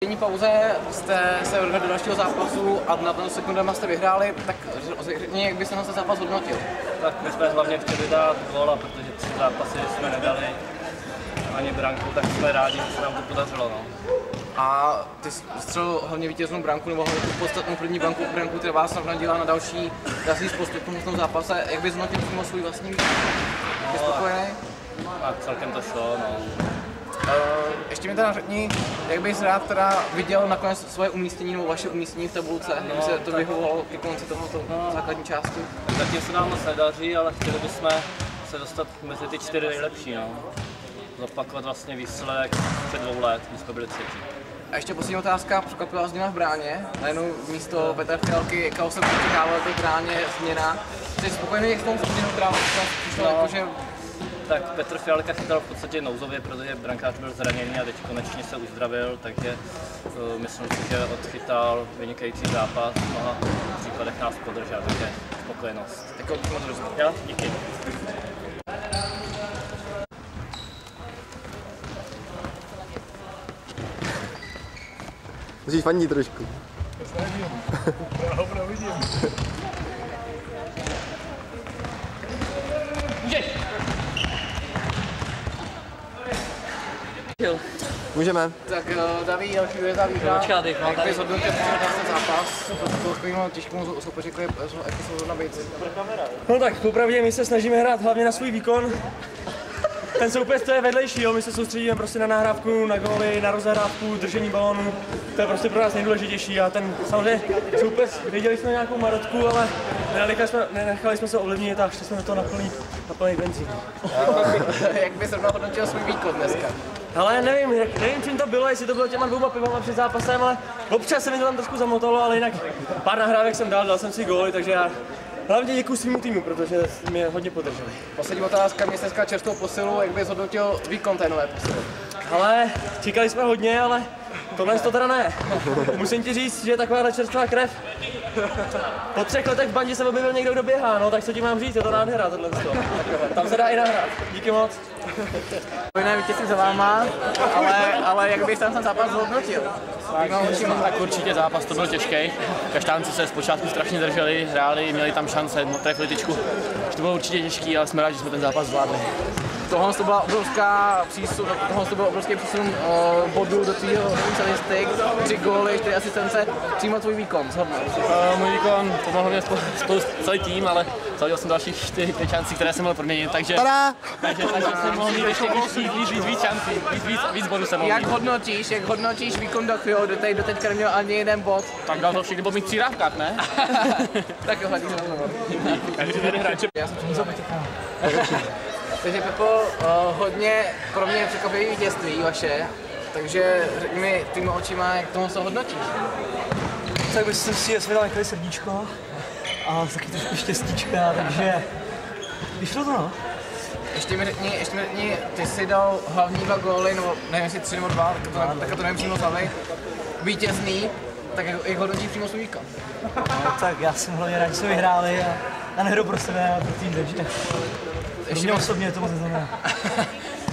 V denní pauze jste se odvedli do dalšího zápasu a na ten sekundama jste vyhráli, tak řekni, jak byste na ten zápas hodnotil? Tak my jsme hlavně chtěli dát góla, protože 3 zápasy jsme nedali ani branku, tak jsme rádi, že se nám to podařilo. No. A ty střelil hlavně vítěznou branku, nebo hlavně tu podstatnou první branku, která vás navnadila na další s postupem v tom zápase. Jak bys hodnotil přímo svůj vlastní výkon? Jsi spokojený? A celkem to šlo, no. Ještě mi teda řekni, jak bys rád teda viděl nakonec svoje umístění nebo vaše umístění v tabulce, jak se to vyhovovalo ke konci tohoto základní části? Zatím se nám moc nedaří, ale chtěli bychom se dostat mezi ty 4 nejlepší, no. Zopakovat vlastně výsledek před 2 let, kdy jsme byli 3. A ještě poslední otázka, překvapila změna v bráně, najednou místo Petra Fialky, jakého se očekával v bráně změna. Jsi spokojený s tou změnou, která přišla jakože... Tak Petr Fialka chytal v podstatě nouzově, protože brankář byl zraněný a teď konečně se uzdravil, takže myslím si, že odchytal vynikající zápas, v mnoha příkladech nás podržel, takže spokojenost. Jako moc rozumím. Jo, díky. Musíš fandit trošku. To se nevím. Pravda vidím. Můžeme. Tak Daví, další důležitá výhra. Jak bys hodnotil ten zápas? To takovým těžkému soupeři, jako jsou na Bejci. No tak popravdě my se snažíme hrát hlavně na svůj výkon. Ten soupeř to je vedlejší, jo. My se soustředíme prostě na nahrávku, na góly, na rozehrávku, držení balónu. To je prostě pro nás nejdůležitější a ten samozřejmě soupeř, viděli jsme nějakou marotku, ale nenechali jsme se ovlivnit a šli jsme do toho na plný benzín. Jak bys hodnotil svůj výkon dneska? Ale nevím, čím to bylo, jestli to bylo těma 2 pivama před zápasem, ale občas se mi to tam trošku zamotalo, ale jinak pár nahrávek jsem dal jsem si góly, takže já hlavně děkuji svýmu týmu, protože mě hodně podrželi. Poslední otázka, mě dneska čerstvou posilu, jak bys hodnotil výkon té nové posily? Ale čekali jsme hodně, ale tohle to teda ne. Musím ti říct, že takováhle čerstvá krev. Po 3 letech v bandě se objevil někdo, kdo běhá, no tak co ti mám říct, je to nádhera tohle. Tam se dá i nahrát. Díky moc. Spojné vítězství za váma, ale jak bys ten zápas hodnotil? Tak určitě zápas to byl těžký. Kaštánci se zpočátku strašně drželi, hráli, měli tam šance, trefili tyčku. To bylo určitě těžký, ale jsme rádi, že jsme ten zápas zvládli. Tohle to byl obrovský přísun bodů do tvýho statistik, 3 góly, 4 asistence, přímo tvůj výkon, zhodnout. Můj výkon pomohl mě spolu celý tým, ale zahodil jsem dalších 4-5 šancí, které jsem mohl proměnit, takže jsem mohl mít ještě víc šancí, víc bodů jsem mohl mít. Jak hodnotíš výkon Dochvil, doteďka neměl ani jeden bod? Tak dal to všechny po mých 3 dávkách, ne? Tak jo, hladíš rozhovor. Já jsem to Takže Pepo, hodně pro mě překvapivé vítězství vaše, takže řekni mi tvýma očima, jak tomu se hodnotíš? Tak bych si vydal nějaké srdíčko a taky trošku štěstíčka, takže vyšlo to, no. Ještě mi řekni, ty jsi dal hlavní 2 góly, nebo nevím jestli 3 nebo 2, tak to nevím přímo z hlavy, vítězný, tak jak hodnotíš přímo svůj výkon? No, tak já jsem hlavně rád, že jsme vyhráli a nehrou pro sebe a pro tým, takže mě osobně to moc neznamená.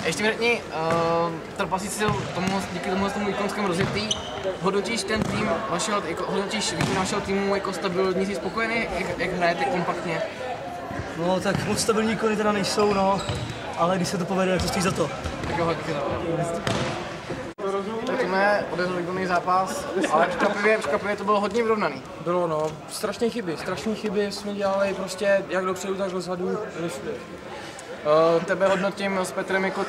Ještě mi řekni, trpasíci jsou díky tomu výkonskému rozjetý, hodnotíš ten tým hodnotíš výkon vašeho týmu jako stabilní, jsi spokojený, jak hrajete kompaktně? No tak moc stabilní výkony teda nejsou, no, ale když se to povede, tak to stojí za to. Tak jo, díky za to. Jsme odehřeli výborný zápas, ale překvapivě to bylo hodně vyrovnaný. Bylo, no, strašné chyby jsme dělali prostě jak dopředu, tak dozadu. Tebe hodnotím s Petrem jako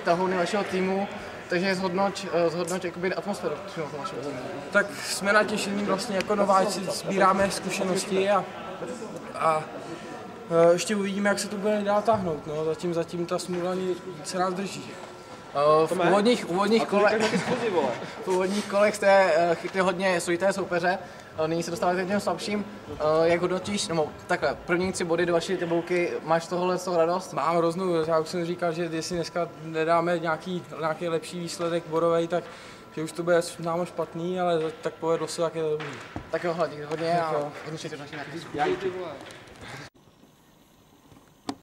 tahouny vašeho týmu, takže zhodnoť jakoby atmosféru vašeho týmu. Tak jsme natěšení vlastně jako nováčci, sbíráme zkušenosti a ještě uvidíme, jak se to bude dál táhnout, no, zatím ta smůla se nás drží. V úvodních kolech jste chytli hodně slojité soupeře, nyní se dostáváte k těm slabším. Jak hodnotíš, nebo takhle, první 3 body do vaší tabulky, máš tohle radost? Mám hroznou, já už jsem říkal, že jestli dneska nedáme nějaký lepší výsledek bodový, tak že už to bude námo špatný, ale tak povedlo se, jak je to dobrý. Tak jo, hodně a hodně si to další.